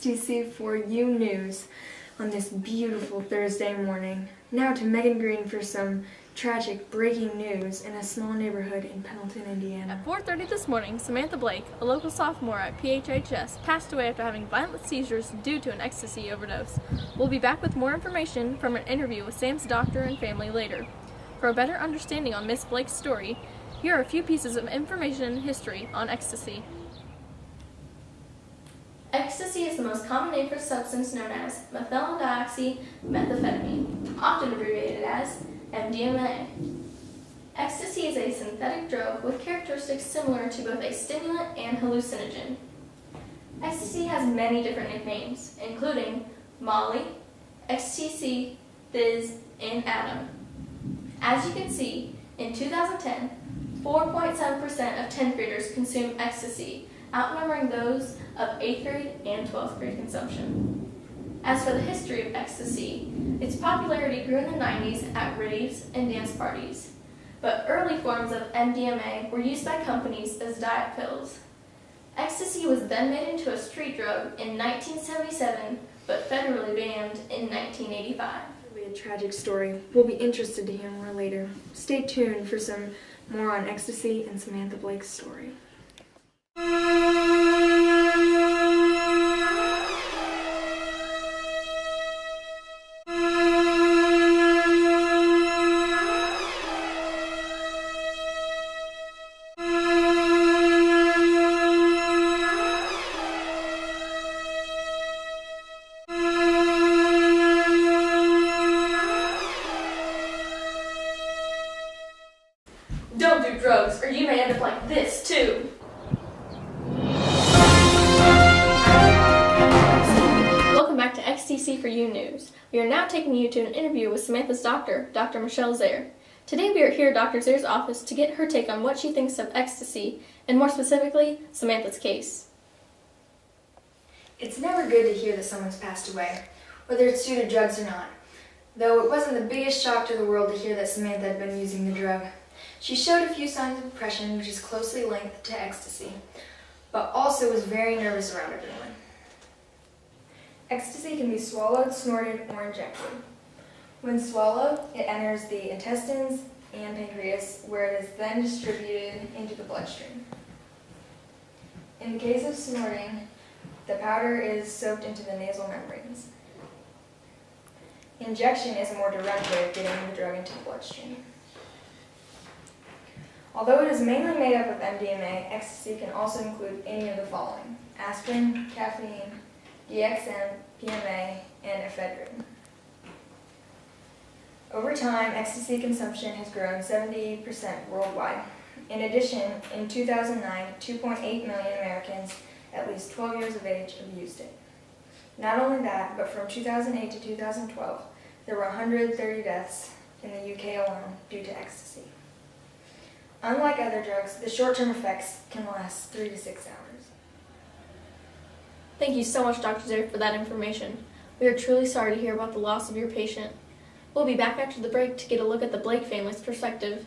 XTC4U news on this beautiful Thursday morning. Now to Megan Green for some tragic breaking news in a small neighborhood in Pendleton, Indiana. At 4:30 this morning, Samantha Blake, a local sophomore at PHHS, passed away after having violent seizures due to an ecstasy overdose. We'll be back with more information from an interview with Sam's doctor and family later. For a better understanding on Miss Blake's story, here are a few pieces of information and history on ecstasy. Ecstasy is the most common name for a substance known as methylenedioxymethamphetamine, often abbreviated as MDMA. Ecstasy is a synthetic drug with characteristics similar to both a stimulant and hallucinogen. Ecstasy has many different nicknames, including Molly, XTC, Fizz, and Atom. As you can see, in 2010, 4.7% of 10th graders consume ecstasy, outnumbering those of 8th grade and 12th grade consumption. As for the history of ecstasy, its popularity grew in the 90s at raves and dance parties, but early forms of MDMA were used by companies as diet pills. Ecstasy was then made into a street drug in 1977, but federally banned in 1985. It'll be a tragic story. We'll be interested to hear more later. Stay tuned for some more on ecstasy and Samantha Blake's story. Don't do drugs, or you may end up like this, too. Welcome back to XTC4U News. We are now taking you to an interview with Samantha's doctor, Dr. Michelle Zaire. Today we are here at Dr. Zaire's office to get her take on what she thinks of ecstasy, and more specifically, Samantha's case. It's never good to hear that someone's passed away, whether it's due to drugs or not. Though it wasn't the biggest shock to the world to hear that Samantha had been using the drug. She showed a few signs of depression, which is closely linked to ecstasy, but also was very nervous around everyone. Ecstasy can be swallowed, snorted, or injected. When swallowed, it enters the intestines and pancreas, where it is then distributed into the bloodstream. In the case of snorting, the powder is soaked into the nasal membranes. Injection is a more direct way of getting the drug into the bloodstream. Although it is mainly made up of MDMA, ecstasy can also include any of the following: aspirin, caffeine, DXM, PMA, and ephedrine. Over time, ecstasy consumption has grown 78% worldwide. In addition, in 2009, 2.8 million Americans at least 12 years of age have used it. Not only that, but from 2008 to 2012, there were 130 deaths in the UK alone due to ecstasy. Unlike other drugs, the short-term effects can last 3 to 6 hours. Thank you so much, Dr. Zaire, for that information. We are truly sorry to hear about the loss of your patient. We'll be back after the break to get a look at the Blake family's perspective.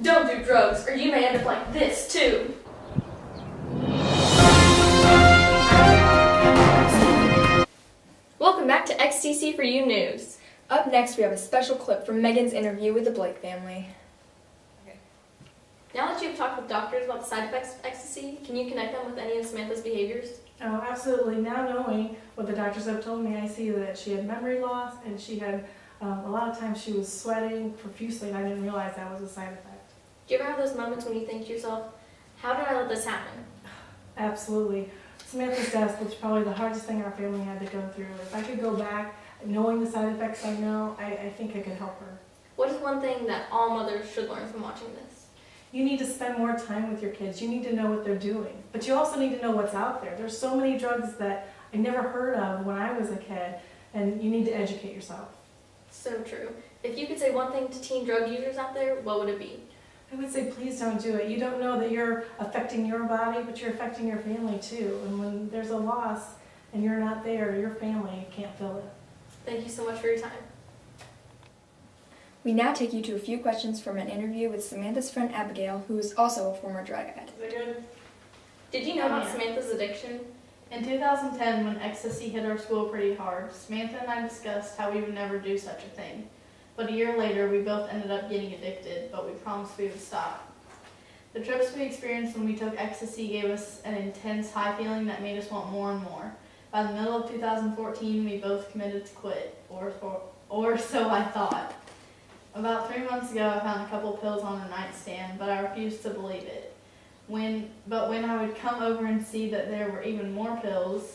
Don't do drugs, or you may end up like this, too. Welcome back to XTC4U News. Up next, we have a special clip from Megan's interview with the Blake family. Now that you've talked with doctors about the side effects of ecstasy, can you connect them with any of Samantha's behaviors? Oh, absolutely. Now knowing what the doctors have told me, I see that she had memory loss and she had a lot of times she was sweating profusely, and I didn't realize that was a side effect. Do you ever have those moments when you think to yourself, how did I let this happen? Absolutely. Samantha's death was probably the hardest thing our family had to go through. If I could go back, knowing the side effects I know, I think I could help her. What is one thing that all mothers should learn from watching this? You need to spend more time with your kids. You need to know what they're doing. But you also need to know what's out there. There's so many drugs that I never heard of when I was a kid, and you need to educate yourself. So true. If you could say one thing to teen drug users out there, what would it be? I would say please don't do it. You don't know that you're affecting your body, but you're affecting your family too. And when there's a loss and you're not there, your family can't feel it. Thank you so much for your time. We now take you to a few questions from an interview with Samantha's friend Abigail, who is also a former drug addict. Is it good? Did you know about Yeah. Samantha's addiction? In 2010, when ecstasy hit our school pretty hard, Samantha and I discussed how we would never do such a thing. But a year later, we both ended up getting addicted, but we promised we would stop. The trips we experienced when we took ecstasy gave us an intense high feeling that made us want more and more. By the middle of 2014, we both committed to quit, or so I thought. About 3 months ago, I found a couple pills on her nightstand, but I refused to believe it. But when I would come over and see that there were even more pills,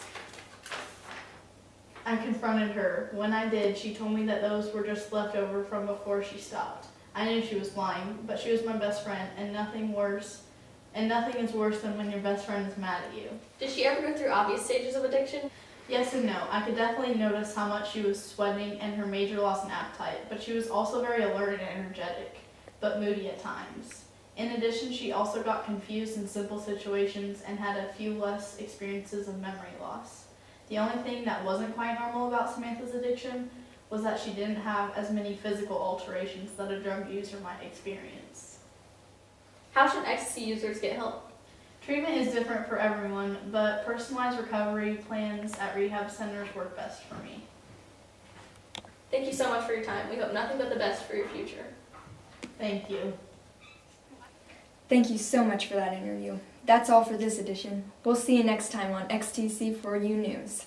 I confronted her. When I did, she told me that those were just left over from before she stopped. I knew she was lying, but she was my best friend, and nothing is worse than when your best friend is mad at you. Did she ever go through obvious stages of addiction? Yes and no. I could definitely notice how much she was sweating and her major loss in appetite, but she was also very alert and energetic, but moody at times. In addition, she also got confused in simple situations and had a few less experiences of memory loss. The only thing that wasn't quite normal about Samantha's addiction was that she didn't have as many physical alterations that a drug user might experience. How should ecstasy users get help? Treatment is different for everyone, but personalized recovery plans at rehab centers work best for me. Thank you so much for your time. We hope nothing but the best for your future. Thank you. Thank you so much for that interview. That's all for this edition. We'll see you next time on XTC4U News.